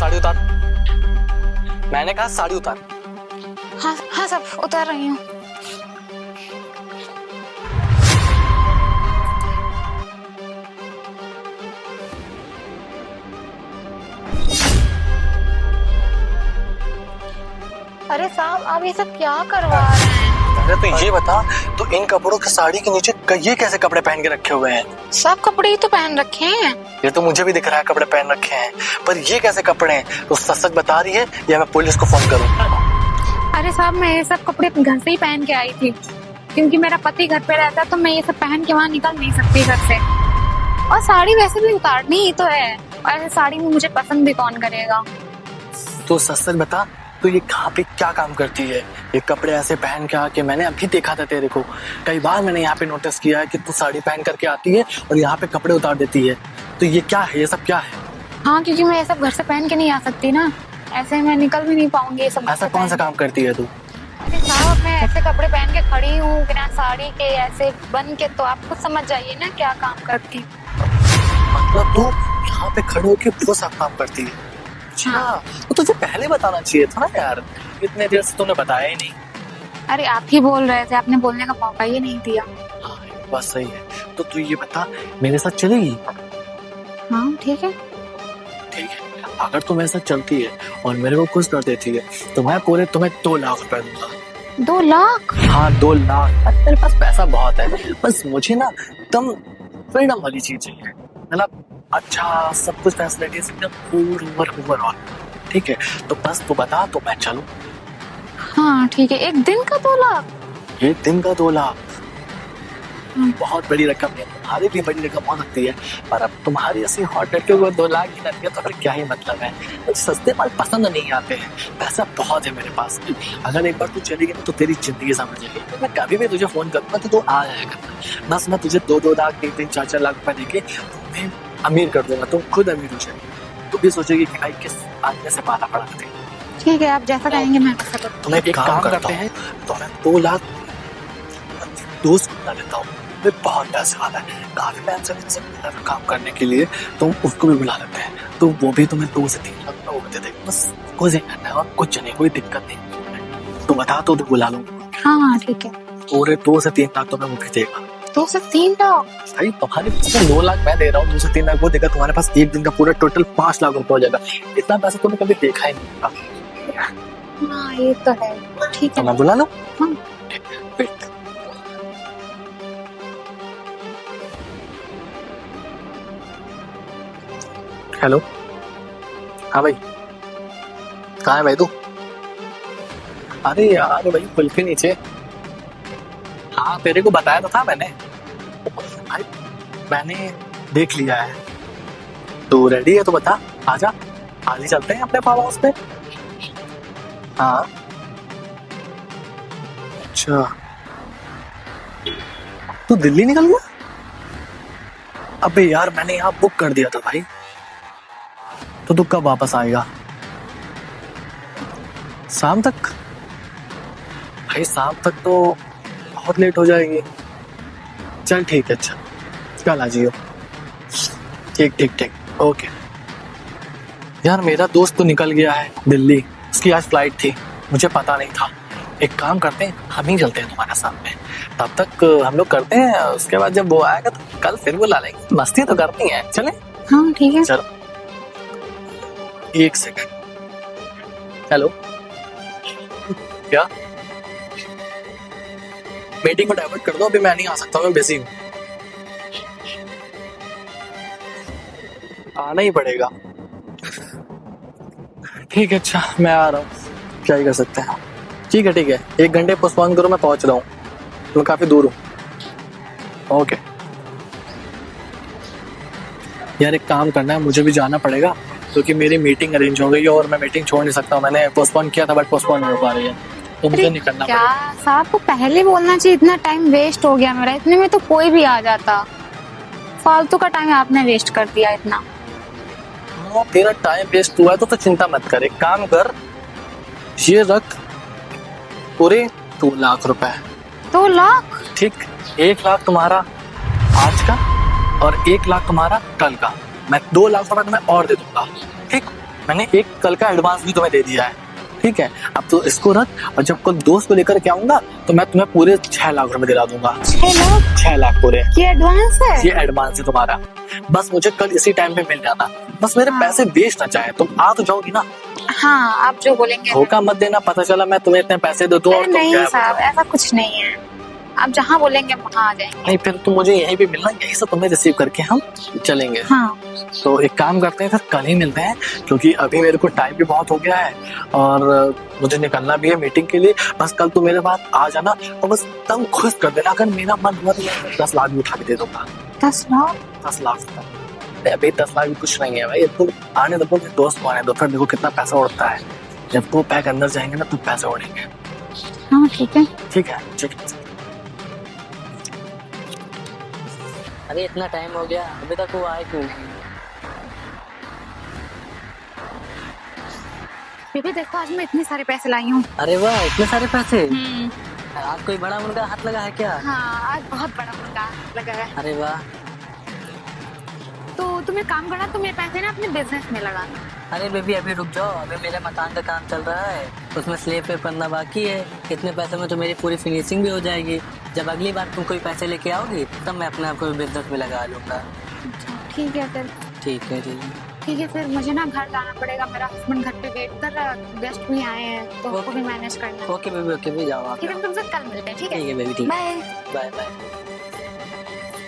साड़ी उतार। मैंने कहा साड़ी उतार। हाँ हाँ सब उतार रही हूँ। अरे साहब आप ये सब क्या करवा रहे हैं? अरे तो ये बता, तो इन कपड़ों के साड़ी के नीचे ये कैसे कपड़े पहन के रखे हुए हैं? सब कपड़े ही तो पहन रखे हैं। ये तो मुझे भी दिख रहा है कपड़े पहन रखे हैं, पर ये कैसे कपड़े हैं? तो सच सच बता रही है या मैं पुलिस को फोन करूं? अरे साहब मैं ये सब कपड़े घर से ही पहन के आई थी, क्योंकि मेरा पति घर पे रहता तो मैं ये सब पहन के वहाँ निकल नहीं सकती घर से। और साड़ी वैसे भी उतारनी ही तो है, और ऐसे साड़ी में मुझे पसंद भी कौन करेगा। तो सच सच बता, तो ये कहाँ पे क्या काम करती है? ये कपड़े ऐसे पहन के आके मैंने अभी देखा था तेरे को, कई बार मैंने यहाँ पे नोटिस किया है कि तू साड़ी पहन करके आती है और यहाँ पे कपड़े उतार देती है। तो ये क्या है, ये सब क्या है? हाँ क्योंकि मैं ये सब घर से पहन के नहीं आ सकती ना, ऐसे मैं निकल भी नहीं पाऊंगी ये सब। ऐसा कौन सा काम करती है तू? अरे साहब मैं ऐसे कपड़े पहन के खड़ी हूँ बिना साड़ी के, ऐसे बन के, तो आप खुद समझ जाइए ना क्या काम करती हूँ। मतलब तू यहाँ पे खड़े होके वो सब काम करती है? अच्छा, तो तुझे पहले बताना चाहिए था ना यार, इतने देर से तूने बताया ही नहीं। अरे आप ही बोल रहे थे, आपने बोलने का मौका ही नहीं दिया। हाँ बस सही है। तो तू ये बता, मेरे साथ चलेगी? हाँ ठीक है। ठीक है, अगर तू मेरे साथ चलती है और मेरे को खुश कर देती है तो मैं पूरे तुम्हें 2 लाख रुपए दूंगा। 2 लाख? हाँ 2 लाख। मेरे पास पैसा बहुत है, बस मुझे ना एकदम फ्रीडम वाली चीज चाहिए, मतलब अच्छा सब कुछ फैसिलिटीज एकदम ओवरऑल। ठीक है, तो बस तू बता तो मैं चलूं। हाँ ठीक है। एक दिन का 2 लाख? एक दिन का 2 लाख बहुत बड़ी रकम है, तुम्हारी भी बड़ी रकम हो सकती है, पर अब तुम्हारी ऐसी हॉट लड़कियों को 2 लाख की लड़की है तो फिर क्या ही मतलब है। तो सस्ते माल पसंद नहीं आते हैं, पैसा बहुत है मेरे पास। अगर एक बार तू चली गई तो तेरी जिंदगी समझ जाएगी। तो मैं कभी भी तुझे फोन करूंगा तो तू आ जाया करना, बस मैं तुझे 2-2 लाख 3-3 4-4 लाख रुपए देके तुम्हें अमीर कर दूंगा, तुम खुद अमीर हो जाएगी। तू भी सोचेगी कि भाई किस आदमी से पाला पड़ा थे। ठीक है, आप जैसा कहेंगे मैं वैसा करूँगी। तुम्हें एक काम करते हैं, तो मैं 2 लाख दोस्त को बुला लेता हूँ, मैं बहुत पैसे वाला है, काफी पैसे काम करने के लिए, तो उसको भी बुला लेते हैं, तो वो भी तुम्हें 2 से 3 लाख रुपए दे देगा। बस कुछ नहीं करना है और कुछ नहीं, कोई दिक्कत नहीं। तो बता तो बुला लो। हाँ हाँ ठीक है। पूरे 2 से 3 लाख तो मैं वो भी देगा। 2 से 3 लाख? भाई तुम्हारे पास 2 लाख मैं दे रहा हूँ, 2 से 3 लाख वो देगा, तुम्हारे पास एक दिन का पूरा टोटल 5 लाख रुपए हो जाएगा। इतना पैसा तुमने कभी देखा ही नहीं होगा। हाँ ये तो है। ठीक तो है मैं बुला लूं? हाँ। हेलो, हाँ भाई, कहाँ है भाई तू? अरे यार भाई पुल के नीचे। हाँ तेरे को बताया तो था मैंने। भाई मैंने देख लिया है, तू रेडी है तो बता, आजा, आज ही चलते हैं अपने फार्म हाउस पे। हाँ अच्छा, तू दिल्ली निकल गया? अबे यार मैंने यहाँ बुक कर दिया था भाई, तो तू कब वापस आएगा? शाम तक? भाई शाम तक तो बहुत लेट हो जाएगी। चल ठीक है, अच्छा कल आ जाइयो। ठीक ठीक ठीक ओके। यार मेरा दोस्त तो निकल गया है दिल्ली, उसकी आज फ्लाइट थी, मुझे पता नहीं था। एक काम करते हैं, हम ही चलते हैं तुम्हारे साथ में, तब तक हम लोग करते हैं, उसके बाद जब वो आएगा तो कल फिर बुला लेंगे। मस्ती तो करनी है, चले? हाँ ठीक है। चलो 1 सेकंड। हेलो, क्या मीटिंग को डाइवर्ट कर दो, अभी मैं नहीं आ सकता, मैं बिजी हूँ। आना ही पड़ेगा। ठीक है अच्छा, मैं आ रहा हूँ, क्या ही कर सकते हैं। ठीक है 1 घंटे पोस्टपोन करो, मैं पहुंच रहा हूँ, मैं काफी दूर हूँ। ओके यार एक काम करना है, मुझे भी जाना पड़ेगा क्योंकि मेरी मीटिंग अरेंज हो गई है और मैं मीटिंग छोड़ नहीं सकता। मैंने पोस्टपोन किया था बट पोस्टपोन नहीं हो पा रही है, तो मुझे निकलना क्या पड़ेगा। साहब को पहले बोलना चाहिए, इतना टाइम वेस्ट हो गया मेरा, इतने में तो कोई भी आ जाता। फालतू का टाइम आपने वेस्ट कर दिया इतना। तेरा टाइम वेस्ट हुआ है तो चिंता मत कर, एक काम कर, ये रख पूरे 2 लाख रुपए। 2 लाख? ठीक, 1 लाख तुम्हारा आज का और 1 लाख तुम्हारा कल का। मैं 2 लाख रुपए तुम्हें और दे दूंगा, ठीक? मैंने एक कल का एडवांस भी तुम्हें दे दिया है, ठीक है? अब तो इसको रख, और जब कल दोस्त को लेकर के आऊंगा तो मैं तुम्हें पूरे 6 लाख रुपए दिला दूंगा। 6 लाख पूरे, ये एडवांस है? ये एडवांस है तुम्हारा। बस मुझे कल इसी टाइम पे मिल जाना, बस मेरे पैसे वेस्ट ना जाए। तुम आ तो जाओगी ना? हाँ, आप जो बोलेंगे। धोखा मत देना, पता चला मैं तुम्हें इतने पैसे दे दूं और तुम नहीं गायब हो साहब, जाओ। ऐसा कुछ नहीं है, आप जहाँ बोलेंगे वहाँ आ जाएंगे। नहीं, फिर तुम मुझे यहीं पे मिलना, यहीं से तुम्हें रिसीव करके हम चलेंगे। हाँ। तो एक काम करते हैं, फिर कल ही मिलते हैं, क्योंकि अभी मेरे को टाइम भी बहुत हो गया है और मुझे निकलना भी है मीटिंग के लिए। बस कल तू मेरे पास आ जाना और बस तम खुश कर देना। अगर मेरा मन हुआ तो मैं 10 लाख भी उठा के दे दूंगा। 10 लाख? 10 लाख अभी 10 लाख भी कुछ नहीं है भाई। तुम आने दो, अपने दोस्त को आने दो, फिर देखो कितना पैसा उड़ता है। जब वो पैक अंदर जाएंगे ना तो पैसे उड़ेंगे। हाँ ठीक है। ठीक है, ठीक है। अरे इतना टाइम हो गया, अभी तक वो आए क्यों नहीं? बेबी देखो, आज मैं इतने सारे पैसे लाई हूँ। अरे वाह, इतने सारे पैसे! आज कोई बड़ा मुर्गा हाथ लगा है क्या? हाँ, आज बहुत बड़ा मुर्गा लगा है। अरे वाह। तो तुम एक काम करना, तुम मेरे पैसे ना अपने बिजनेस में लगाना। अरे बेबी अभी रुक जाओ, अभी मेरे मकान का काम चल रहा है, उसमें स्लेब पे करना बाकी है। इतने पैसे में तो मेरी पूरी फिनिशिंग भी हो जाएगी। जब अगली बार तुम कोई पैसे लेके आओगी तब मैं अपने आप को बिजनेस में लगा लूंगा। ठीक है फिर। ठीक है, ठीक है। ठीक है फिर, मुझे ना घर जाना पड़ेगा, मेरा हस्बैंड घर पे वेट कर रहा है, गेस्ट भी आए हैं तो उनको भी मैनेज करना है। ओके बेबी, ओके भी जाओ आप। ठीक है, हम तुमसे कल मिलते हैं। ठीक है? ठीक है बेबी, ठीक है। बाय। Bye bye.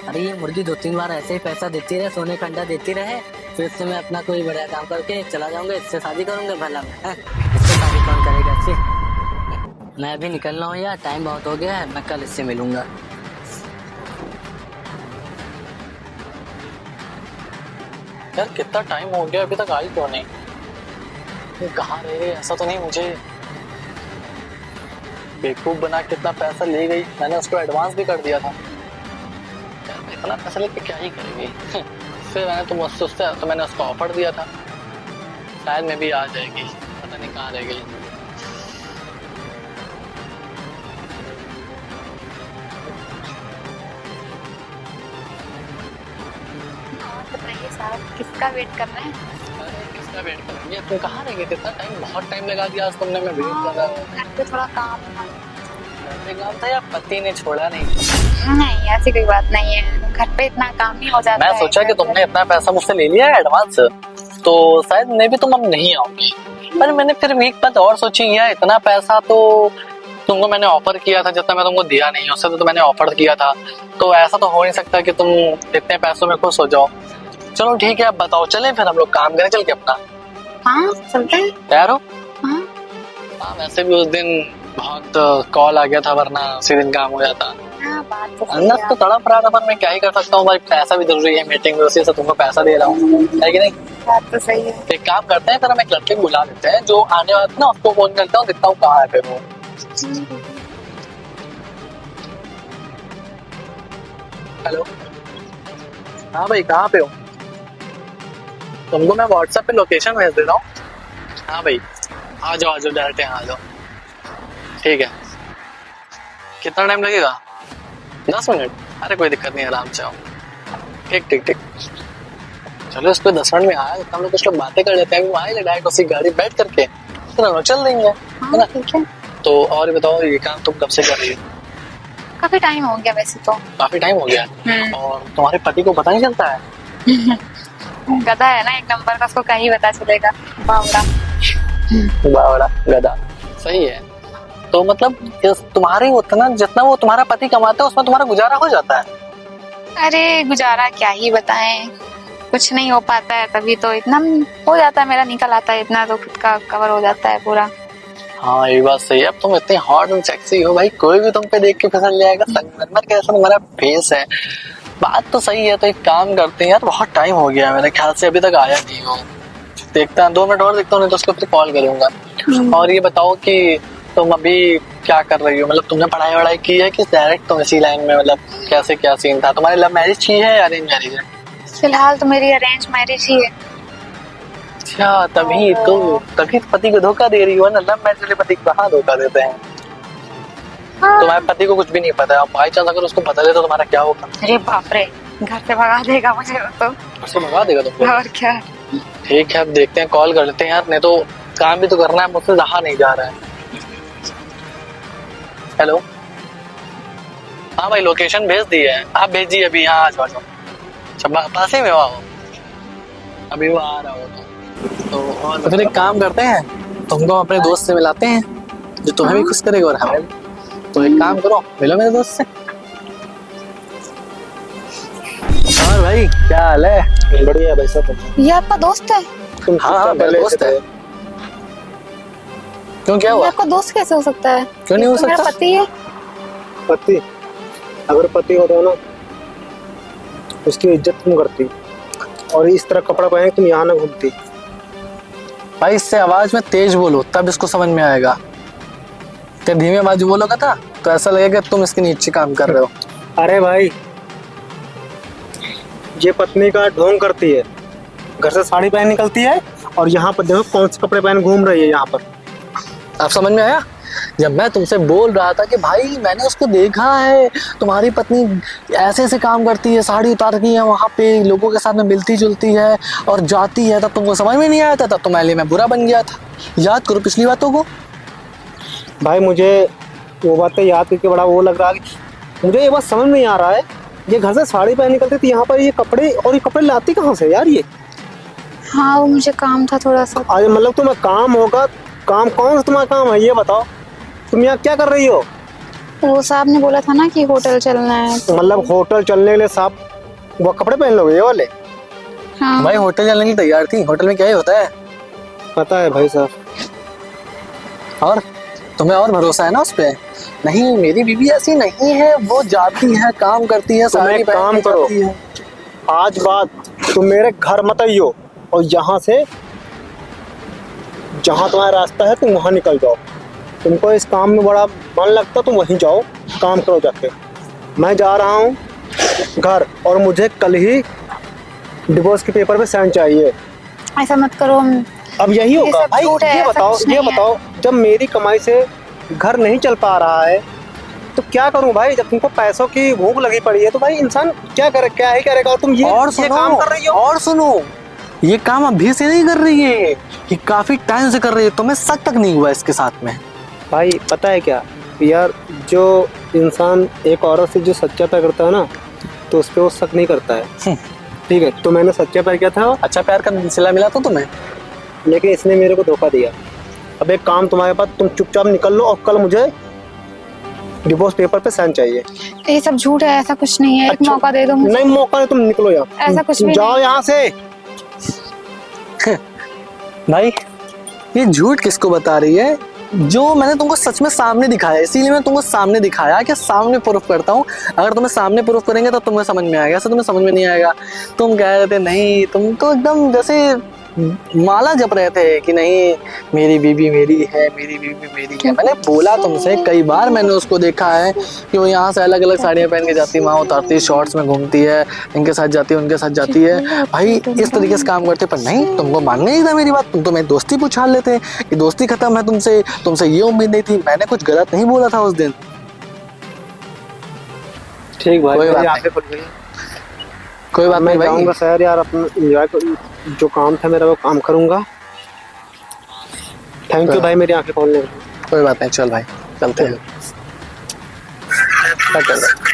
अरे ये मुर्गी 2-3 बार ऐसे ही पैसा देती रहे, सोने का अंडा देती रहे, फिर इससे मैं अपना कोई बढ़िया काम करके चला जाऊंगा, इससे शादी करूंगा। भला मैं इससे शादी कौन करेगा इससे? मैं अभी निकलना हूँ यार, टाइम बहुत हो गया है, मैं कल इससे मिलूंगा। यार कितना टाइम हो गया, अभी तक आई क्यों नहीं? ये कहाँ रह गई? ऐसा तो नहीं मुझे बेवकूफ बना के इतना पैसा ले गई? मैंने उसको एडवांस भी कर दिया था। यार इतना पैसा लेके क्या ही करेगी? फिर मैंने तो मैंने उसको ऑफर दिया था, शायद में भी आ जाएगी, पता नहीं कहाँ रह गई। बताइए साहब, किसका वेट कर रहे हैं? अरे किसका वेट करेंगे? तुम कहाँ रह गए थे? इतना टाइम, बहुत टाइम लगा दिया आज तुमने। मैं वेट कर रहा हूँ। घर पे थोड़ा काम था। काम था या पति ने छोड़ा नहीं? नहीं, ऐसी कोई बात नहीं है, घर पे इतना काम ही हो जाता है। मैं सोचा कि तुमने इतना पैसा मुझसे ले लिया है एडवांस, तो शायद मे भी तुम अब नहीं आओगी। पर मैंने फिर भी एक बात और सोची, यार इतना पैसा तो तुमको मैंने ऑफर किया था, जितना मैं तुमको दिया नहीं, उससे तो मैंने ऑफर किया था, तो ऐसा तो हो नहीं सकता कि तुम इतने पैसों में खुश हो जाओ। चलो ठीक है, अब बताओ, चलें फिर हम लोग काम करें चल के अपना? हाँ चलते हैं। तैयार हो? हाँ वैसे भी उस दिन बहुत कॉल आ गया था, वरना उसी दिन काम हो जाता। हाँ, बात तो सही अंदर है। तो तड़प रहा था, पर मैं क्या ही कर सकता हूँ भाई, पैसा भी जरूरी है, मीटिंग में उसी से तुमको पैसा दे रहा हूँ, है कि नहीं? बात तो सही है। एक काम करते हैं, फिर हम एक लड़के को बुला लेते हैं जो आने वाला था ना, उसको फोन करता हूँ, देखता हूँ कहाँ है फिर वो। हेलो, हाँ भाई कहाँ पे हो? तुमको मैं व्हाट्सएप पे लोकेशन भेज दे रहा हूँ। हाँ भाई आ जाओ डायरेक्ट यहाँ आ जाओ। ठीक है, कितना टाइम लगेगा? 10 मिनट? अरे कोई दिक्कत नहीं, आराम से आओ। ठीक ठीक ठीक, चलो इस पे 10 मिनट में आया, हम लोग कुछ लोग बातें कर लेते हैं, वो आए डायरेक्ट उसी गाड़ी बैठ करके फिर हम लोग चल देंगे, है ना? ठीक है। तो और बताओ, ये काम तुम कब से कर रही हो? काफी टाइम हो गया वैसे तो। काफी टाइम हो गया। और तुम्हारे पति को पता नहीं चलता है? गधा है ना एक नंबर का, उसको कहीं पता चलेगा। बावड़ा। बावड़ा गधा, सही है। तो मतलब तुम्हारे उतना जितना वो तुम्हारा पति कमाता है उसमें तुम्हारा गुजारा हो जाता है? अरे गुजारा क्या ही बताएं, कुछ नहीं हो पाता है, तभी तो इतना हो जाता है, मेरा निकल आता है इतना, तो खुद का कवर हो जाता है पूरा। हाँ ये बात सही है। अब तुम इतनी हॉट एंड सेक्सी हो भाई, कोई भी तुम पे देख के फिसल जाएगा। संगमरमर कैसा तुम्हारा फेस है। बात तो सही है, तो एक काम करते हैं यार, बहुत टाइम हो गया मेरे ख्याल से अभी तक आया नहीं हो। देखता हूँ 2 मिनट और देखता हूँ, नहीं तो उसको फिर कॉल करूंगा। और ये बताओ कि तुम अभी क्या कर रही हो? मतलब तुमने पढ़ाई वढ़ाई की है कि डायरेक्ट तुम इसी लाइन में, मतलब कैसे क्या सीन था? तुम्हारी लव मैरिज की है या अरेंज मैरिज है? फिलहाल तो मेरी अरेंज मैरिज ही है। अच्छा, तभी पति को धोखा दे रही हो ना। लव मैरिज वाले पति कहाँ धोखा देते हैं? तुम्हारे पति को कुछ भी नहीं पता है, अब बाई चांस अगर उसको बता दे तो तुम्हारा क्या होगा? अरे बाप रे, घर से भगा देगा मुझे तो। उसको भगा देगा तुमको? और क्या। ठीक है, अब देखते हैं, कॉल करते हैं यार, नहीं तो काम भी तो करना है, मुझसे रहा नहीं जा रहा है। हेलो, हाँ भाई, लोकेशन भेज दी है, आप भेजिए अभी, यहाँ आ जाओ। अच्छा, पास ही में हो आप? अभी वो आ रहा हो तो फिर एक काम करते हैं, तुमको अपने दोस्त से मिलाते हैं, जो तुम्हें भी खुश करेगा और हमें भी। तो एक काम करो, मिलो मेरे दोस्त से। और भाई क्या हाल है? बढ़िया भाई साहब। ये आपका दोस्त है? हाँ, मेरा दोस्त है। क्यों, क्या ये हुआ? आपका दोस्त कैसे हो सकता है? क्यों नहीं हो ये तो मेरा सकता? पति है। पति? अगर पति होता ना, उसकी इज्जत तुम करती, और इस तरह कपड़ा पहन तुम यहाँ ना घूमती। भाई इससे आवाज में तेज बोलो, तब इसको समझ में आएगा। क्या धीमे आवाज में बोलोगा था तो ऐसा लगेगा तुम इसके नीचे काम कर रहे हो। अरे भाई, ये पत्नी का ढोंग करती है, घर से साड़ी पहन निकलती है, और यहाँ पर देखो कौन से कपड़े पहन घूम रही है यहाँ पर। आप समझ में आया? जब मैं तुमसे बोल रहा था कि भाई मैंने उसको देखा है, तुम्हारी पत्नी ऐसे ऐसे काम करती है, साड़ी उतार के वहाँ पे लोगों के साथ में मिलती जुलती है और जाती है, तब तुमको समझ में नहीं आया था, तब तुम्हारे लिए मैं बुरा बन गया था। याद करो पिछली बातों को। भाई मुझे वो बातें याद करके बड़ा वो लग रहा है कि मुझे ये बात समझ नहीं आ रहा है, ये घर से साड़ी पहन निकलती थी, यहाँ पर ये कपड़े लाती कहाँ से यार ये? हाँ, वो मुझे काम था थोड़ा सा। आज मतलब तुम्हें काम होगा, काम कौन सा तुम्हारा काम है ये बताओ? तुम यहाँ क्या कर रही हो? वो साहब ने बोला था ना कि होटल चलना है। मतलब होटल चलने के लिए साहब वो कपड़े पहन लोगे ये वाले? हाँ भाई होटल चलने के लिए तैयार थी, होटल में क्या ही होता है। पता है भाई साहब। और तुम्हें और भरोसा है ना उस पे? नहीं, मेरी बीवी ऐसी नहीं है, वो जाती है, काम करती है, तुम साड़ी एक पहन काम के करो, जाती है। आज बात तुम मेरे घर मत आइयो, और यहाँ से जहाँ तुम्हारा रास्ता है तुम वहाँ निकल जाओ। तुमको इस काम में बड़ा मन लगता तुम वहीं जाओ, काम करो जाके। मैं जा रहा हूँ घर, और मुझे कल ही डिवोर्स के पेपर पे साइन चाहिए। ऐसा मत करो। अब यही ये होगा सब भाई। झूठ है, ये ऐसा बताओ, कुछ ये नहीं है। बताओ, जब मेरी कमाई से घर नहीं चल पा रहा है तो क्या करूं भाई? जब तुमको पैसों की भूख लगी पड़ी है तो भाई इंसान क्या करे, क्या ही करेगा? और तुम ये काम कर रही हो। और सुनो, ये काम अभी से नहीं कर रही है, ये काफी टाइम से कर रही है, तुम्हें शक तक नहीं हुआ इसके साथ में। भाई पता है क्या यार, जो इंसान एक औरत से जो सच्चा प्यार करता है ना, तो उस पर वो शक नहीं करता है। ठीक है, तो मैंने सच्चा प्यार किया था, अच्छा प्यार का सिला मिला था तुम्हें, लेकिन इसने मेरे को धोखा दिया। अब एक काम तुम्हारे पास, तुम चुपचाप निकल लो, और कल मुझे डिवोर्स पेपर पे साइन चाहिए। ये सब झूठ है, ऐसा कुछ नहीं है। एक अच्छा, मौका दे दो मुझे। नहीं मौका नहीं, तुम निकलो यार, ऐसा कुछ भी जाओ यहाँ से। भाई ये झूठ किसको बता रही है? जो मैंने तुमको सच में सामने दिखाया, इसीलिए मैं तुमको सामने दिखाया कि सामने प्रूफ करता हूँ। अगर तुम्हें सामने प्रूफ करेंगे तो तुम्हें समझ में आएगा, ऐसा तुम्हें समझ में नहीं आएगा। तुम कह रहे थे नहीं, तुम तो एकदम जैसे माला जप रहे थे कि नहीं मेरी बीवी मेरी है, मेरी बीवी मेरी है। मैंने बोला तुमसे कई बार, मैंने उसको देखा है कि वो यहाँ से अलग अलग साड़ियाँ पहन के जाती है, वहाँ उतारती है, शॉर्ट्स में घूमती है, इनके साथ जाती है, उनके साथ जाती है। भाई इस तरीके से काम करते, पर नहीं, तुमको मानना ही था मेरी बात। तुम तो मेरी दोस्ती उछाल लेते कि दोस्ती खत्म है तुमसे ये उम्मीद नहीं थी। मैंने कुछ गलत नहीं बोला था उस दिन। ठीक भाई, कोई बात मेरी नहीं। आंखें खुल गई। कोई बात मैं नहीं भाई, जाऊंगा शहर यार, अपना एंजॉय, जो काम था मेरा वो काम करूंगा। थैंक यू भाई मेरी आंखें खोलने के लिए। कोई बात नहीं, चल भाई चलते हैं। क्या कर रहे हो?